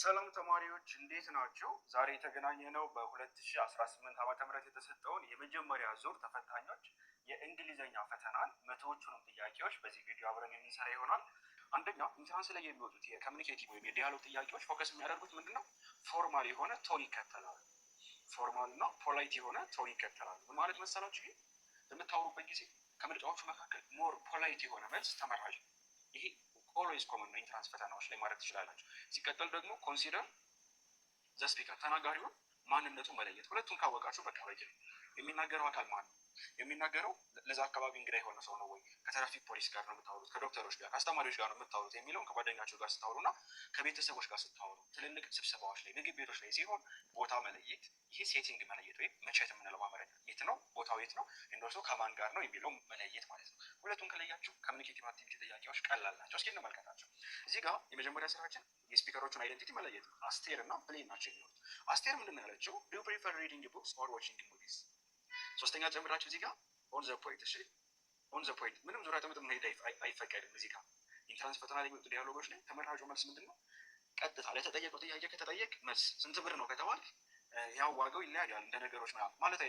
ሰላም ተማሪዎች እንዴት ናቸው? ዛሬ የተገናኘነው በ2018 ዓ.ም የተሰጠውን የመጀመሪያ ዙር ተፈታኞች የእንግሊዘኛ ፈተናን መቶዎቹንም ጥያቄዎች በዚህ ቪዲዮ አብረን የምንሰራ ይሆናል። አንደኛ ኢንትራንስ ላይ የሚወጡት የኮሚኒኬቲቭ ወይም የዲያሎግ ጥያቄዎች ፎከስ የሚያደርጉት ምንድነው? ፎርማል የሆነ ቶን ይከተላል። ፎርማል እና ፖላይት የሆነ ቶን ይከተላል። ምን ማለት መሰላችሁ? ይሄ በምታወሩበት ጊዜ ከምርጫዎቹ መካከል ሞር ፖላይት የሆነ መልስ ተመራጭ። ይሄ ኦልዌይስ ኮመን ነው ኢንትራንስ ፈተናዎች ላይ ማድረግ ትችላላችሁ። ሲቀጥል ደግሞ ኮንሲደር ዘ ስፒከር፣ ተናጋሪውን ማንነቱን መለየት። ሁለቱን ካወቃችሁ በቃ በቂ ነው። የሚናገረው አካል ማን ነው? የሚናገረው ለዛ አካባቢ እንግዳ የሆነ ሰው ነው ወይ? ከትራፊክ ፖሊስ ጋር ነው የምታወሩት? ከዶክተሮች ጋር፣ ከአስተማሪዎች ጋር ነው የምታወሩት የሚለውን ከጓደኛቸው ጋር ስታወሩ እና ከቤተሰቦች ጋር ስታወሩ፣ ትልልቅ ስብሰባዎች ላይ፣ ምግብ ቤቶች ላይ ሲሆን ቦታ መለየት። ይሄ ሴቲንግ መለየት ወይም መቼት የምንለው አማርኛ የት ነው ቦታው የት ነው እንደርሶ ከማን ጋር ነው የሚለው መለየት ማለት ነው። ሁለቱን ከለያችሁ ኮሚኒኬቲቭ አክቲቪቲ ጥያቄዎች ቀላል ናቸው። እስኪ እንመልከታቸው። እዚህ ጋር የመጀመሪያ ስራችን የስፒከሮቹን አይደንቲቲ መለየት። አስቴር እና ብሌን ናቸው የሚሆኑት። አስቴር ምንድን ነው ያለችው? ዱ ዩ ፕሪፈር ሪዲንግ ቡክስ ኦር ዋቺንግ ሙቪስ? ሶስተኛ ጨምራችሁ እዚህ ጋር ኦን ዘ ፖይንት። እሺ ኦን ዘ ፖይንት፣ ምንም ዙሪያ ጥምጥም መሄድ አይፈቀድም። እዚህ ጋር ኢንትራንስ ፈተና ላይ የሚወጡ ዲያሎጎች ላይ ተመራጩ መልስ ምንድን ነው? ቀጥታ ለተጠየቀው ጥያቄ ከተጠየቅ መልስ ስንት ብር ነው ከተባልክ ያው ዋጋው ይለያያል እንደ ነገሮች ማለት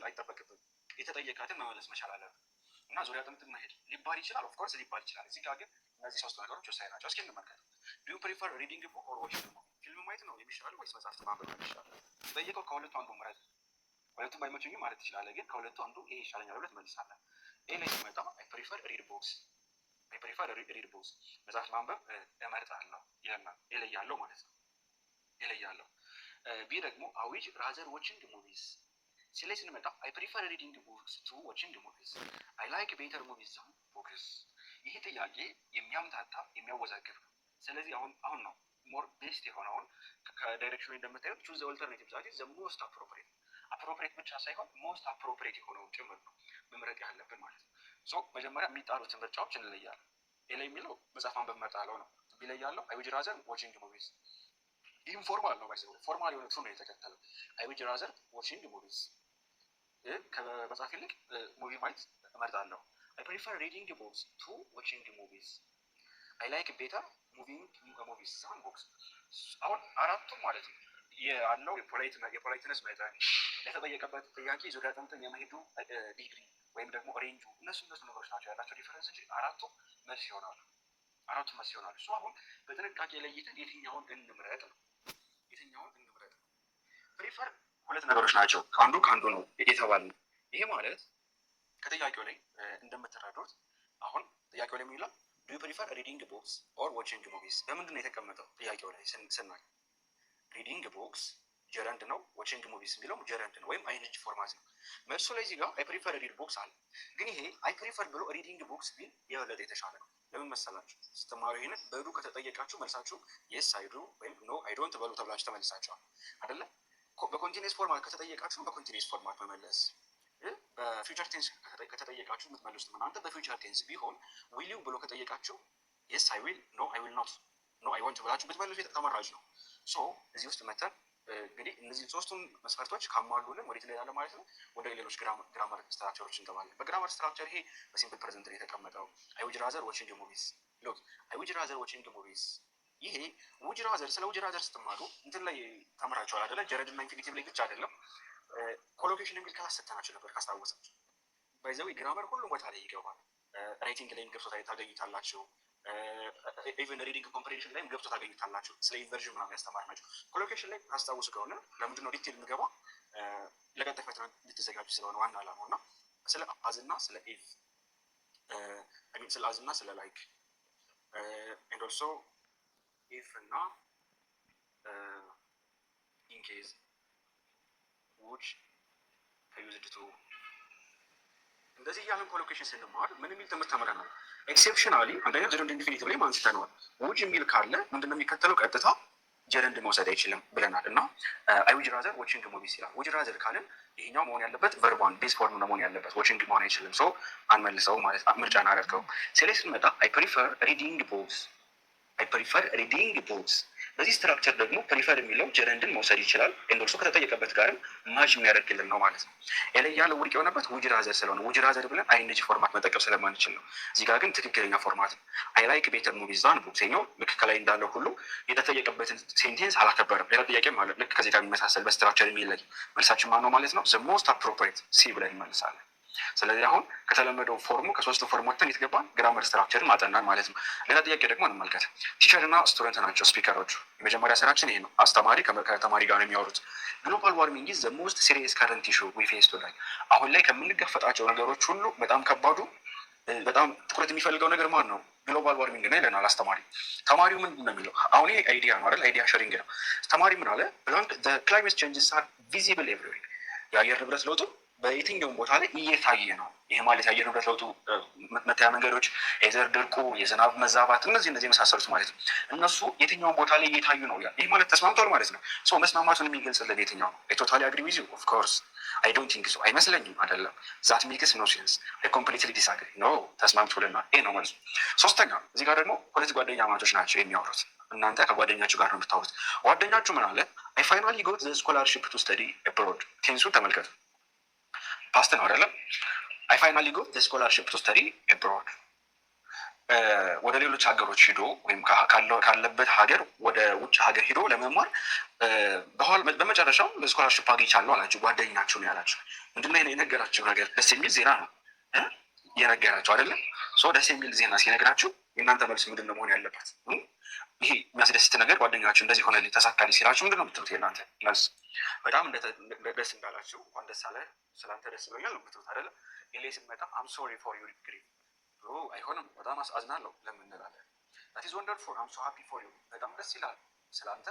አይጠበቅብም። የተጠየቃትን መመለስ መቻል አለብን እና ዙሪያ ጥምጥም መሄድ ሊባል ይችላል። ኦፍኮርስ ሊባል ይችላል። እዚህ ጋር ግን እነዚህ ሶስት ነገሮች ወሳኝ ናቸው። እስኪ እንመልከት። ዱ ዩ ፕሪፈር ሪዲንግ ቡክ ኦር ዋቺንግ ሙቪ? ፊልም ማየት ነው የሚሻለው ወይስ መጽሐፍት ማንበብ ነው የሚሻለው? ተጠየቀው ከሁለቱ አንዱ ምረጥ። ሁለቱም ባይመቸኝም ማለት ትችላለህ፣ ግን ከሁለቱ አንዱ ይሄ ይሻለኛል ብለህ ትመልሳለህ። ኤ ላይ ሲመጣ አይ ፕሪፈር ሪድ ቡክስ፣ አይ ፕሪፈር ሪድ ቡክስ፣ መጽሐፍ ማንበብ እመርጣለሁ ይለናል። ኤ ላይ ያለው ማለት ነው። ኤ ላይ ያለው። ቢ ደግሞ አይ ዊድ ራዘር ዋቺንግ ሙቪስ። ሲ ላይ ስንመጣ አይ ፕሪፈር ሪዲንግ ቡክስ ቱ ዋቺንግ ሙቪስ፣ አይ ላይክ ቤተር ሙቪስ ዛን ቡክስ። ይሄ ጥያቄ የሚያምታታ የሚያወዛግብ ነው። ስለዚህ አሁን ነው ሞር ቤስት የሆነውን ከዳይሬክሽኑ እንደምታዩት ቹዝ ዘ ኦልተርኔቲቭ ዛት ኢዝ ዘ ሞስት አፕሮፕሪየት። አፕሮፕሪየት ብቻ ሳይሆን ሞስት አፕሮፕሪየት የሆነውን ጭምር ነው መምረጥ ያለብን ማለት ነው። ሶ መጀመሪያ የሚጣሉትን ምርጫዎች እንለያለን። ኤ ላይ የሚለው መጽሐፍ ማንበብ እመርጣለሁ ነው። ቢ ላይ ያለው አይ ዊድ ራዘር ዋቺንግ ሙቪስ። ይህም ፎርማል ነው። ባይዘው ፎርማል የሆነ ትሩ ነው የተከተለው። አይ ዊድ ራዘር ዋቺንግ ሙቪስ፣ ከመጽሐፍ ይልቅ ሙቪ ማየት እመርጣለሁ። አይ ፕሪፈር ሪዲንግ ቡክስ ቱ ዋቺንግ ሙቪስ፣ አይ ላይክ ቤተር ሙቪስ ዛን ቡክስ። አሁን አራቱም ማለት ነው ያለው የፖላይትነስ መጠን፣ የተጠየቀበት ጥያቄ ዙሪያ ጥምጥም የመሄዱ ዲግሪ ወይም ደግሞ ሬንጁ፣ እነሱ ነገሮች ናቸው ያላቸው ዲፈረንስ እንጂ አራቱም መልስ ይሆናሉ። እሱ አሁን በጥንቃቄ ለይተን የትኛውን እንምረጥ ነው። ፕሪፈር ሁለት ነገሮች ናቸው፣ ከአንዱ ነው የተባለ። ይሄ ማለት ከጥያቄው ላይ እንደምትረዱት አሁን ጥያቄው ላይ የሚለው ዱ ዩ ፕሪፈር ሪዲንግ ቡክስ ኦር ዋቺንግ ሙቪስ? በምንድን ነው የተቀመጠው? ጥያቄው ላይ ስናይ ሪዲንግ ቡክስ ጀረንድ ነው፣ ዋቺንግ ሙቪስ የሚለው ጀረንድ ነው ወይም አይንጅ ፎርማት ነው። መልሱ ላይ እዚህ ጋር አይ ፕሪፈር ሪድ ቡክስ አለ። ግን ይሄ አይ ፕሪፈር ብሎ ሪዲንግ ቡክስ ቢል የበለጠ የተሻለ ነው። ለምን መሰላችሁ? ስትማሩ ይሄንን በዱ ከተጠየቃችሁ መልሳችሁ የስ አይዱ ወይም ኖ አይ ዶንት በሉ ተብላችሁ ተመልሳችኋል አይደለ? በኮንቲኒየስ ፎርማት ከተጠየቃችሁ በኮንቲኒየስ ፎርማት መመለስ፣ በፊውቸር ቴንስ ከተጠየቃችሁ የምትመልሱት እናንተ በፊውቸር ቴንስ ቢሆን ዊል ዩ ብሎ ከጠየቃችሁ የስ አይ ዊል፣ ኖ አይ ዊል ኖት፣ ኖ አይ ዋንት ብላችሁ ብትመልሱ ተመራጭ ነው። ሶ እዚህ ውስጥ መተን እንግዲህ እነዚህ ሶስቱን መስፈርቶች ካሟሉልን ወዴት ላይ ያለ ማለት ነው ወደ ሌሎች ግራመር ስትራክቸሮች እንገባለን። በግራመር ስትራክቸር ይሄ በሲምፕል ፕሬዘንት ላይ የተቀመጠው አይ ውድ ራዘር ዋቺንግ ሙቪስ። ሎክ አይ ውድ ራዘር ዋቺንግ ሙቪስ። ይሄ ውድ ራዘር፣ ስለ ውድ ራዘር ስትማሩ እንትን ላይ ተምራችኋል አይደለ? ጀረድ እና ኢንፊኒቲቭ ላይ ብቻ አይደለም፣ ኮሎኬሽን የሚል ክላስ ሰጥተናችሁ ነበር ካስታወሳችሁ። ባይዘው ግራመር ሁሉም ቦታ ላይ ይገባል። ራይቲንግ ላይም ገብቶ ታገኙታላችሁ። ኢቨን ሪዲንግ ኮምፕሬንሽን ላይም ገብቶ ታገኙታላችሁ። ስለ ኢንቨርዥን ምናምን ያስተማርናችሁ። ኮሎኬሽን ላይ ታስታውሱ ከሆነ ለምንድን ነው ዲቴል የምገባ? ለቀጣይ ፈተና እንድትዘጋጁ ስለሆነ ዋና ዓላማው እና ስለ አዝና ስለ ኢቭ ስለ አዝና ስለ ላይክ ኤንድ ኦልሶ ኢፍ እና ኢንኬዝ ውድ ከዩዝድ ቱ እንደዚህ እያለን ኮሎኬሽን ስንማር ምን የሚል ትምህርት ተምረናል? ኤክሴፕሽናሊ አንደኛ ጀረንድ ኢንፊኒቲቭ ላይ አንስተነዋል። ውድ የሚል ካለ ምንድነው የሚከተለው? ቀጥታ ጀረንድ መውሰድ አይችልም ብለናል እና አይ ውድ ራዘር ዋቺንግ ሙቪስ ይላል። ውድ ራዘር ካልን ይሄኛው መሆን ያለበት ቨርባን ቤዝ ፎርም ነው መሆን ያለበት፣ ዋቺንግ መሆን አይችልም። ሶ አንመልሰው ማለት ምርጫ እናደርገው። ሴሌክት ስንመጣ አይ ፕሪፈር ሪዲንግ ቡክስ፣ አይ ፕሪፈር ሪዲንግ ቡክስ በዚህ ስትራክቸር ደግሞ ፕሪፈር የሚለው ጀረንድን መውሰድ ይችላል። ኤንዶልሶ ከተጠየቀበት ጋርም ማች የሚያደርግልን ነው ማለት ነው። ኤላይ ያለው ውድቅ የሆነበት ውጅራዘር ስለሆነ ውጅራዘር ብለን አይንጂ ፎርማት መጠቀም ስለማንችል ነው። እዚህ ጋር ግን ትክክለኛ ፎርማት ነው። አይ ላይክ ቤተር ሙቪዝ ዛን ቡክስ ኛው ልክ ከላይ እንዳለው ሁሉ የተጠየቀበትን ሴንቴንስ አላከበረም። ሌላ ጥያቄ ማለት ልክ ከዚህ ጋር የሚመሳሰል በስትራክቸር የሚለይ መልሳችን ማን ነው ማለት ነው? ዘ ሞስት አፕሮፕሪየት ሲ ብለን እንመልሳለን። ስለዚህ አሁን ከተለመደው ፎርሙ ከሶስቱ ፎርሞችን የተገባን ግራመር ስትራክቸርን ማጠናን ማለት ነው። ሌላ ጥያቄ ደግሞ እንመልከት። ቲቸር እና ስቱደንት ናቸው ስፒከሮቹ። የመጀመሪያ ስራችን ይሄ ነው። አስተማሪ ከተማሪ ጋር ነው የሚያወሩት። ግሎባል ዋርሚንግ ኢዝ ዘ ሞስት ሲሪየስ ከረንት ኢሹ ዊ ፌስ ቱዴይ። አሁን ላይ ከምንጋፈጣቸው ነገሮች ሁሉ በጣም ከባዱ በጣም ትኩረት የሚፈልገው ነገር ማን ነው? ግሎባል ዋርሚንግ ነው ይለናል አስተማሪ። ተማሪው ምንድን ነው የሚለው? አሁን ይሄ አይዲያ ነው አይደል? አይዲያ ሼሪንግ ነው። ተማሪ ምን አለ? ክላይሜት ቼንጅስ አር ቪዚብል ኤቭሪዌር። የአየር ንብረት ለውጡ በየትኛውም ቦታ ላይ እየታየ ነው። ይህ ማለት የአየር ንብረት ለውጡ መታያ መንገዶች፣ የዘር ድርቁ፣ የዝናብ መዛባት፣ እነዚህ የመሳሰሉት ማለት ነው። እነሱ የትኛውም ቦታ ላይ እየታዩ ነው። ይህ ማለት ተስማምቷል ማለት ነው። መስማማቱን የሚገልጽልን የትኛው ነው? ቶታሊ አግሪ ዊዝ ዩ ኦፍ ኮርስ አይ ዶንት ቲንክ ሶ። አይመስለኝም አይደለም። ዛት ሜክስ ኖ ሴንስ። አይ ኮምፕሊትሊ ዲስአግሪ ኖ። ተስማምቶልናል። ይሄ ነው መልሱ። ሶስተኛ እዚህ ጋር ደግሞ ሁለት ጓደኛ ማቾች ናቸው የሚያወሩት። እናንተ ከጓደኛችሁ ጋር ነው የምታወሩት። ጓደኛችሁ ምን አለ? አይ ፋይናሊ ጎት ዘ ስኮላርሺፕ ቱ ስተዲ አብሮድ። ቴንሱን ተመልከቱ። ፓስት ነው አይደለም? አይ ፋይናሊ ጎት ዘ ስኮላርሺፕ ቱ ስተዲ አብሮድ። ወደ ሌሎች ሀገሮች ሂዶ ወይም ካለበት ሀገር ወደ ውጭ ሀገር ሂዶ ለመማር በመጨረሻው ስኮላርሺፕ አግኝቻለሁ አላችሁ። ጓደኛችሁ ነው ያላችሁ። ምንድነው የነገራችሁ ነገር? ደስ የሚል ዜና ነው የነገራችሁ አይደለም? ደስ የሚል ዜና ሲነግራችሁ የእናንተ መልስ ምንድን ነው መሆን ያለበት? ይሄ የሚያስደስት ነገር ጓደኛችሁ እንደዚህ ሆነ ተሳካልኝ ሲላችሁ ምንድን ነው የምትሉት? የእናንተ መልስ በጣም ደስ እንዳላችሁ እንኳን ደስ አለ ስለአንተ ደስ ብሎኛል ነው የምትሉት አይደለም? ኢሌ ስንመጣ አም ሶሪ ፎር ዩር ግሪፍ፣ አይሆንም በጣም አዝናለሁ ለምን እንላለን? ዛት ኢዝ ወንደርፉል አም ሶ ሃፒ ፎር ዩ፣ በጣም ደስ ይላል ስለአንተ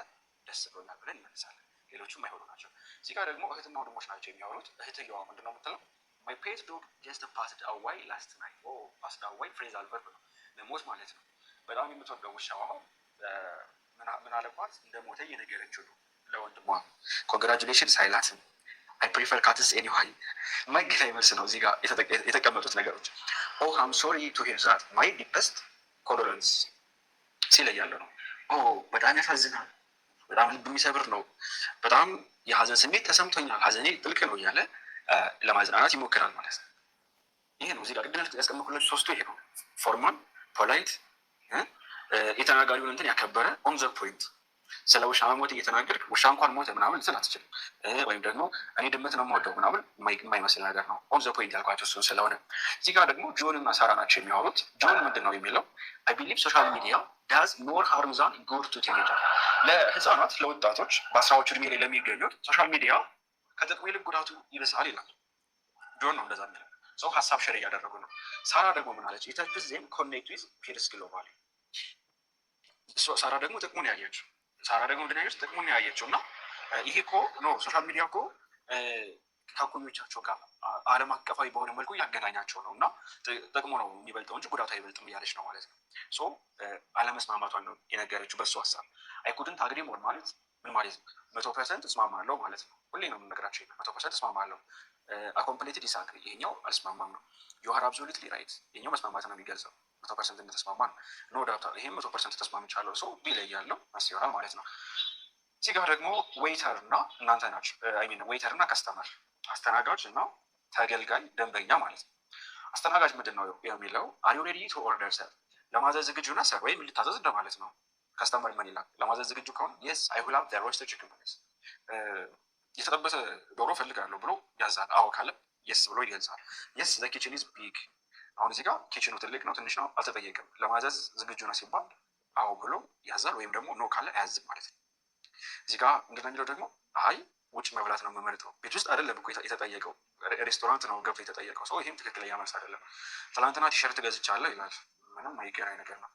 ደስ ብሎኛል ብለን እንመልሳለን። ሌሎቹም አይሆኑ ናቸው። እዚህ ጋር ደግሞ እህትና ወንድሞች ናቸው የሚያወሩት። እህትየዋ ምንድን ነው የምትለው? ማይ ፔት ዶግ ጀስት ፓስድ አዋይ ላስት ናይት። ፓስድ አዋይ ፍሬዛል ቨርብ ነው ለሞት ማለት ነው። በጣም የምትወደው ውሻዋ ምን አለባት? እንደ ሞተ እየነገረችው ነው ለወንድሟ። ኮንግራጁሌሽን ሳይላትም አይ ፕሪፈር ካትስ ኤኒዋይ። የማይገናኝ መልስ ነው እዚህ ጋር የተቀመጡት ነገሮች። ኦ አም ሶሪ ቱ ሂር ዛት ማይ ዲፐስት ኮንዶለንስ ሲል እያለ ነው። በጣም ያሳዝናል፣ በጣም ልብ የሚሰብር ነው፣ በጣም የሀዘን ስሜት ተሰምቶኛል፣ ሀዘኔ ጥልቅ ነው እያለ ለማዝናናት ይሞክራል ማለት ነው። ይሄ ነው እዚህ ጋር ቅድም ያስቀመጥኩላችሁ ሶስቱ። ይሄ ነው ፎርማል፣ ፖላይት፣ የተናጋሪውን እንትን ያከበረ ኦን ዘ ፖይንት። ስለ ውሻ መሞት እየተናገርክ ውሻ እንኳን ሞተ ምናምን ልትል አትችልም። ወይም ደግሞ እኔ ድመት ነው የምወደው ምናምን የማይመስል ነገር ነው። ኦን ዘ ፖይንት ያልኳቸው እሱን ስለሆነ። እዚህ ጋር ደግሞ ጆን እና ሳራ ናቸው የሚያወሩት። ጆን ምንድን ነው የሚለው? አይ ቢሊቭ ሶሻል ሚዲያ ዳዝ ሞር ሃርም ዛን ጉድ ቱ ቲኔጀር። ለህፃናት ለወጣቶች በአስራዎቹ እድሜ ላይ ለሚገኙት ሶሻል ሚዲያ ከጥቅሙ ይልቅ ጉዳቱ ይበሳል ይላል። ጆን ነው እንደዛ የሚለው። ሰው ሀሳብ ሸር እያደረጉ ነው። ሳራ ደግሞ ምን አለች? ኢተችስ ዜም ኮኔክት ዊዝ ፒርስ ግሎባል። ሳራ ደግሞ ጥቅሙን ያየችው ጥቅሙን ያየችው እና ይሄ እኮ ኖ ሶሻል ሚዲያ እኮ ከእኩዮቻቸው ጋር ዓለም አቀፋዊ በሆነ መልኩ እያገናኛቸው ነው እና ጥቅሙ ነው የሚበልጠው እንጂ ጉዳቱ አይበልጥም እያለች ነው ማለት ነው። አለመስማማቷን ነው የነገረችው በሱ ሀሳብ። አይ ኩድንት አግሪ ሞር ማለት ምን ማለት ነው? 100% እስማማለሁ ማለት ነው። ሁሌ ነው የምነግራቸው 100% እስማማለሁ። ኮምፕሊት ዲስአግሪ ይሄኛው አልስማማም ነው። ዩ አር አብሶሉትሊ ራይት ይሄኛው መስማማት ነው የሚገልጸው 100% እንደተስማማ ነው። ኖ ዳውት ይሄም 100% ተስማምቻለሁ ሰው ቢለያለው ማስ ይሆናል ማለት ነው። እዚህ ጋር ደግሞ ዌይተር እና እናንተ ናችሁ። አይ ሚን ዌይተር እና ከስተመር፣ አስተናጋጅ እና ተገልጋይ ደንበኛ ማለት ነው። አስተናጋጅ ምንድን ነው የሚለው? አር ዩ ሬዲ ቱ ኦርደር ሰር፣ ለማዘዝ ዝግጁ ነህ ሰር ወይም ልታዘዝ እንደማለት ነው። ከስተመር ምን ይላል? ለማዘዝ ዝግጁ ከሆነ የስ አይ ዊል ሃቭ ዘ ሮስተድ ቺክን ፕሊዝ፣ የተጠበሰ ዶሮ ፈልጋለሁ ብሎ ያዛል። አዎ ካለ የስ ብሎ ይገልጻል። የስ ዘ ኪችን ኢዝ ቢግ። አሁን እዚህ ጋር ኪችኑ ትልቅ ነው ትንሽ ነው አልተጠየቅም። ለማዘዝ ዝግጁ ነው ሲባል አዎ ብሎ ያዛል፣ ወይም ደግሞ ኖ ካለ አያዝም ማለት ነው። እዚህ ጋር ምንድነው የሚለው ደግሞ? አይ ውጭ መብላት ነው የምመርጠው። ቤት ውስጥ አይደለም እኮ የተጠየቀው፣ ሬስቶራንት ነው ገብቶ የተጠየቀው ሰው። ይህም ትክክለኛ መልስ አይደለም። ትናንትና ቲሸርት ገዝቻለሁ ይላል። ምንም አይገናኝ ነገር ነው።